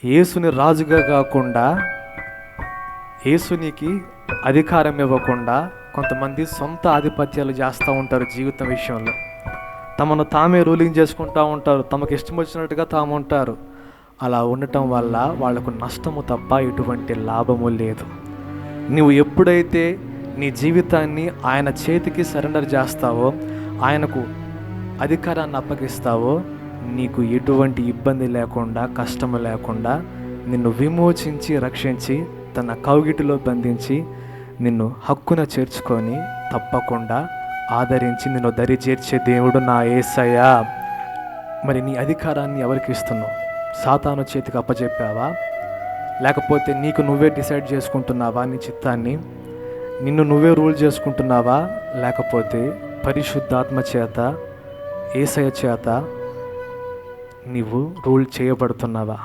యేసుని రాజుగా కాకుండా, యేసునికి అధికారం ఇవ్వకుండా కొంతమంది సొంత ఆధిపత్యాలు చేస్తూ ఉంటారు జీవితం విషయంలో. తమను తామే రూలింగ్ చేసుకుంటూ ఉంటారు, తమకు ఇష్టం వచ్చినట్టుగా తాము ఉంటారు. అలా ఉండటం వల్ల వాళ్లకు నష్టము తప్ప ఎటువంటి లాభము లేదు. నువ్వు ఎప్పుడైతే నీ జీవితాన్ని ఆయన చేతికి సరెండర్ చేస్తావో, ఆయనకు అధికారాన్ని అప్పగిస్తావో, నీకు ఎటువంటి ఇబ్బంది లేకుండా, కష్టము లేకుండా నిన్ను విమోచించి, రక్షించి, తన కౌగిటిలో బంధించి నిన్ను హక్కున చేర్చుకొని తప్పకుండా ఆదరించి నిన్ను దరి చేర్చే దేవుడు నా యేసయ్య. మరి నీ అధికారాన్ని ఎవరికి ఇస్తున్నావు? సాతాను చేతికి అప్పచెప్పావా? లేకపోతే నీకు నువ్వే డిసైడ్ చేసుకుంటున్నావా నీ చిత్తాన్ని? నిన్ను నువ్వే రూల్ చేసుకుంటున్నావా? లేకపోతే పరిశుద్ధాత్మ చేత, యేసయ్య చేత నీవు రూల్ చేయబడుతున్నావా?